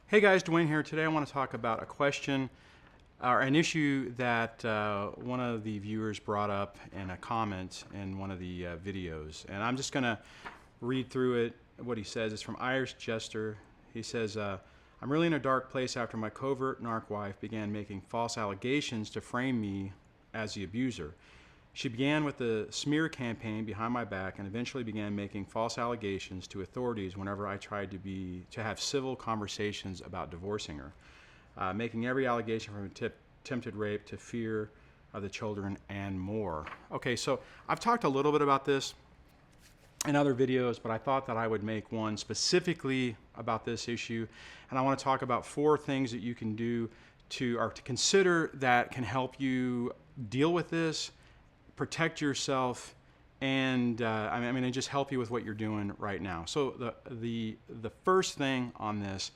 Hey guys, Dwayne here. Today I want to talk about a question or an issue that one of the viewers brought up in a comment in one of the videos. And I'm just going to read through it. What he says is from Irish Jester. He says, I'm really in a dark place after my covert narc wife began making false allegations to frame me as the abuser. She began with a smear campaign behind my back and eventually began making false allegations to authorities whenever I tried to have civil conversations about divorcing her, making every allegation from attempted rape to fear of the children and more. Okay, so I've talked a little bit about this in other videos, but I thought that I would make one specifically about this issue, and I want to talk about 4 things that you can do to consider that can help you deal with this, protect yourself, and and just help you with what you're doing right now. So the first thing on this,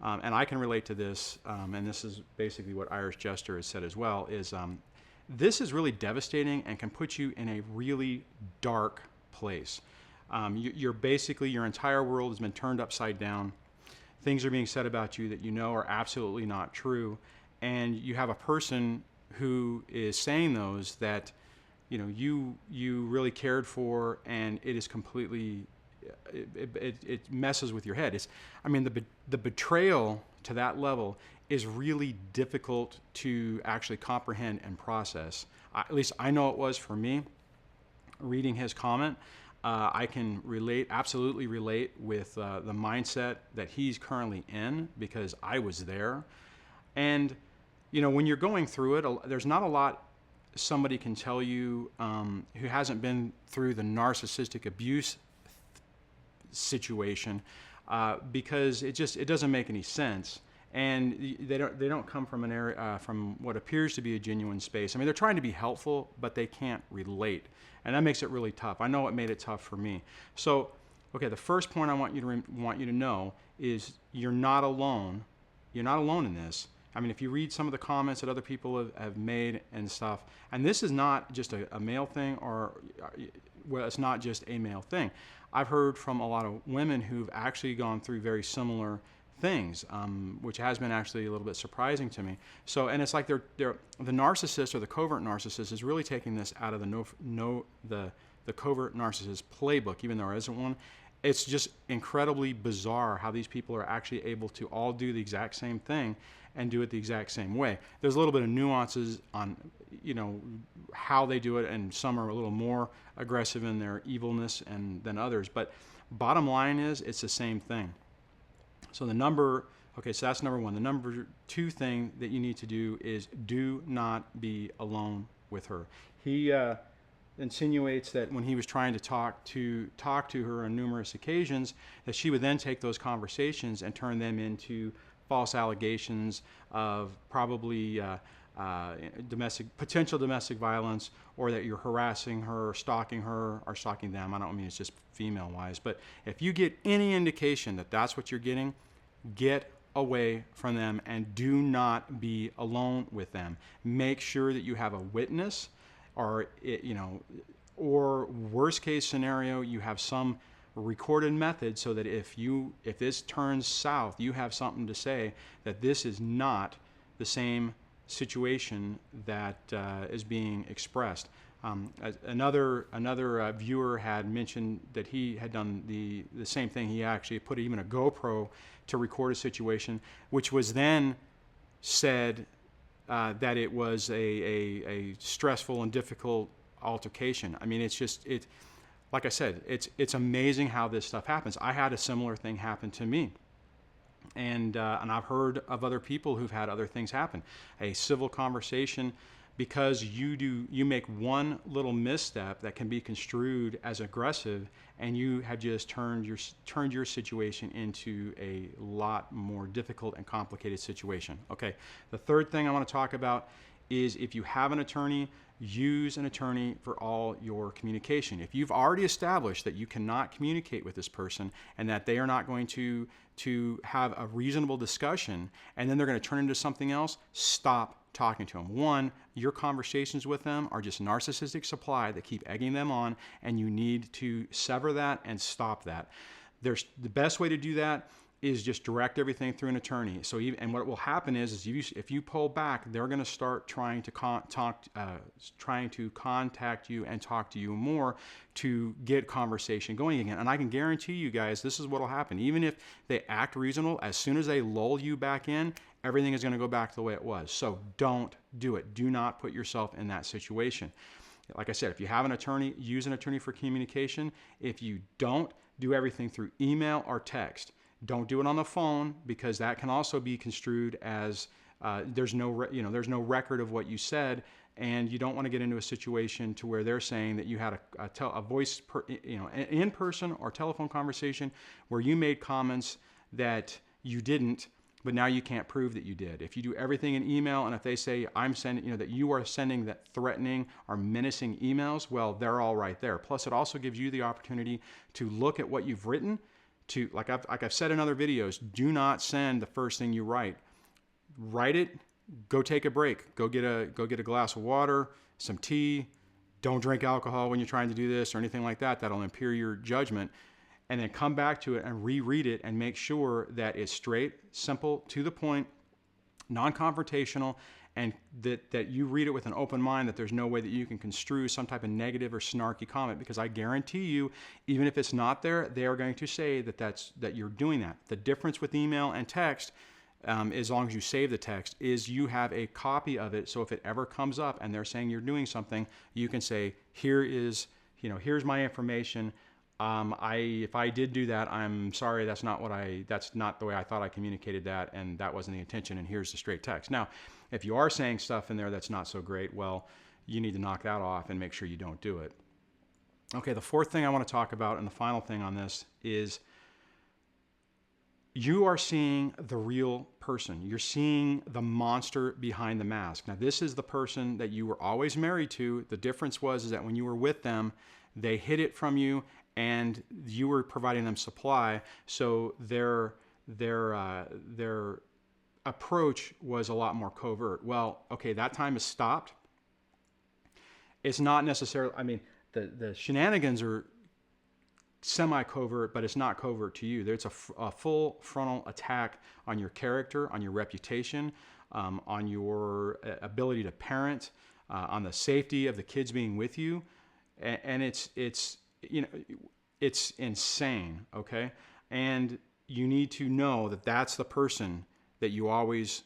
and I can relate to this, and this is basically what Irish Jester has said as well, is this is really devastating and can put you in a really dark place. You're basically, your entire world has been turned upside down. Things are being said about you that you know are absolutely not true, and you have a person who is saying those that you really cared for, and it is completely, it messes with your head. The betrayal to that level is really difficult to actually comprehend and process. At least I know it was for me. Reading his comment, I can absolutely relate with the mindset that he's currently in, because I was there. And when you're going through it, there's not a lot somebody can tell you who hasn't been through the narcissistic abuse situation, because it doesn't make any sense, and they don't come from an area from what appears to be a genuine space. I mean, they're trying to be helpful, but they can't relate, and that makes it really tough. I know it made it tough for me. So, okay, the first point I want you to know is you're not alone. You're not alone in this. I mean, if you read some of the comments that other people have made and stuff, and this is not just a male thing, well, it's not just a male thing. I've heard from a lot of women who've actually gone through very similar things, which has been actually a little bit surprising to me. So, and it's like the narcissist, or the covert narcissist, is really taking this out of the covert narcissist playbook, even though there isn't one. It's just incredibly bizarre how these people are actually able to all do the exact same thing and do it the exact same way. There's a little bit of nuances on, how they do it, and some are a little more aggressive in their evilness than others. But bottom line is, it's the same thing. So so that's number 1. The number 2 thing that you need to do is do not be alone with her. He insinuates that when he was trying to talk to her on numerous occasions, that she would then take those conversations and turn them into false allegations of probably potential domestic violence, or that you're harassing her, or stalking them. I don't mean it's just female wise, but if you get any indication that that's what you're getting, get away from them and do not be alone with them. Make sure that you have a witness, or worst case scenario, you have some recorded method, so that if this turns south, you have something to say that this is not the same situation that is being expressed. Another viewer had mentioned that he had done the same thing. He actually put even a GoPro to record a situation, which was then said that it was a stressful and difficult altercation. I mean, like I said, it's amazing how this stuff happens. I had a similar thing happen to me, and I've heard of other people who've had other things happen. A civil conversation, because you make one little misstep that can be construed as aggressive, and you have just turned your situation into a lot more difficult and complicated situation. Okay, the third thing I want to talk about is, if you have an attorney, use an attorney for all your communication. If you've already established that you cannot communicate with this person, and that they are not going to have a reasonable discussion, and then they're going to turn into something else, stop talking to them. One, your conversations with them are just narcissistic supply that keep egging them on, and you need to sever that and stop that. The best way to do that is just direct everything through an attorney. So and what will happen is if you pull back, they're going to start trying to contact you and talk to you more to get conversation going again. And I can guarantee you guys, this is what will happen. Even if they act reasonable, as soon as they lull you back in, everything is going to go back to the way it was. So don't do it. Do not put yourself in that situation. Like I said, if you have an attorney, use an attorney for communication. If you don't, do everything through email or text. Don't do it on the phone, because that can also be construed as there's no record of what you said, and you don't want to get into a situation to where they're saying that you had a voice, in person or telephone conversation where you made comments that you didn't, but now you can't prove that you did. If you do everything in email, and if they say I'm sending, that you are sending that threatening or menacing emails, well, they're all right there. Plus, it also gives you the opportunity to look at what you've written. Like I've said in other videos, do not send the first thing you write. Write it, go take a break, go get a glass of water, some tea. Don't drink alcohol when you're trying to do this or anything like that. That'll impair your judgment. And then come back to it and reread it and make sure that it's straight, simple, to the point, non-confrontational, and that you read it with an open mind, that there's no way that you can construe some type of negative or snarky comment, because I guarantee you, even if it's not there, they are going to say that you're doing that. The difference with email and text, as long as you save the text, is you have a copy of it. So if it ever comes up and they're saying you're doing something, you can say, here's my information. If I did do that, I'm sorry, that's not the way I thought I communicated that, and that wasn't the intention, and here's the straight text. Now, if you are saying stuff in there that's not so great, well, you need to knock that off and make sure you don't do it. Okay, the fourth thing I want to talk about, and the final thing on this, is you are seeing the real person. You're seeing the monster behind the mask. Now, this is the person that you were always married to. The difference is that when you were with them, they hid it from you, and you were providing them supply, so their approach was a lot more covert. Well, okay, that time has stopped. It's not necessarily, the shenanigans are semi-covert, but it's not covert to you. There's a full frontal attack on your character, on your reputation, on your ability to parent, on the safety of the kids being with you, and it's insane, okay? And you need to know that that's the person that you always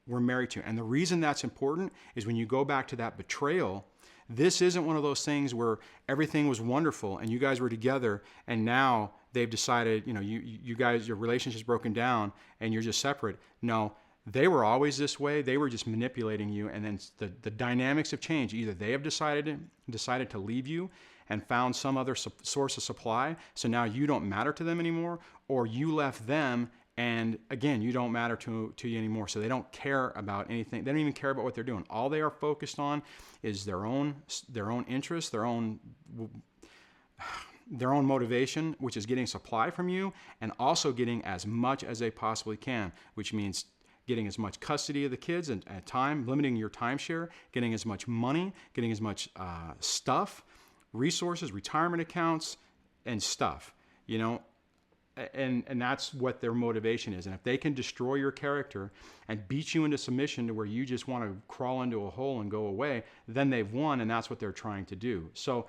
were married to. And the reason that's important is when you go back to that betrayal, this isn't one of those things where everything was wonderful and you guys were together and now they've decided, you guys, your relationship's broken down and you're just separate. No, they were always this way. They were just manipulating you, and then the dynamics have changed. Either they have decided to leave you and found some other source of supply, so now you don't matter to them anymore, or you left them and again, you don't matter to you anymore. So they don't care about anything. They don't even care about what they're doing. All they are focused on is their own interests, their own motivation, which is getting supply from you and also getting as much as they possibly can, which means getting as much custody of the kids and at time, limiting your timeshare, getting as much money, getting as much stuff, resources, retirement accounts, and stuff, and that's what their motivation is. And if they can destroy your character and beat you into submission to where you just want to crawl into a hole and go away, then they've won, and that's what they're trying to do. So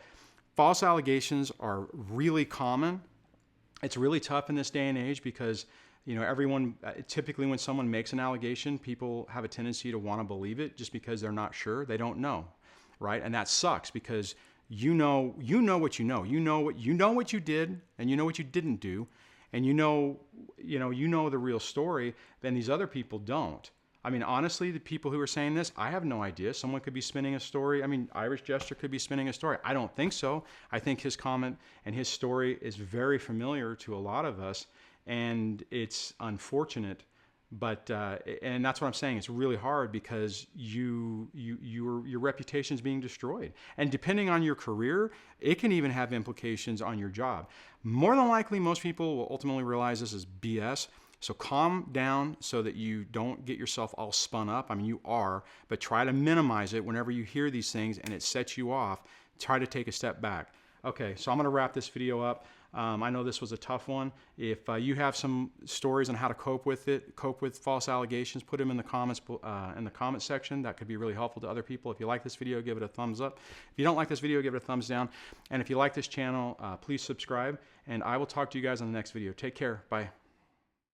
false allegations are really common. It's really tough in this day and age because everyone, typically when someone makes an allegation, people have a tendency to want to believe it just because they're not sure. They don't know, right? And that sucks because you know what you know. You know what you did, and you know what you didn't do, and you know the real story. Then these other people don't. Honestly, the people who are saying this, I have no idea. Someone could be spinning a story. Irish Jester could be spinning a story. I don't think so. I think his comment and his story is very familiar to a lot of us, and it's unfortunate. But and that's what I'm saying. It's really hard because your reputation is being destroyed, and depending on your career, it can even have implications on your job. More than likely, most people will ultimately realize this is BS. So calm down so that you don't get yourself all spun up. You are, but try to minimize it whenever you hear these things and it sets you off. Try to take a step back. Okay, so I'm going to wrap this video up. I know this was a tough one. If you have some stories on how to cope with it, cope with false allegations, put them in the comments in the comment section. That could be really helpful to other people. If you like this video, give it a thumbs up. If you don't like this video, give it a thumbs down. And if you like this channel, please subscribe. And I will talk to you guys on the next video. Take care. Bye.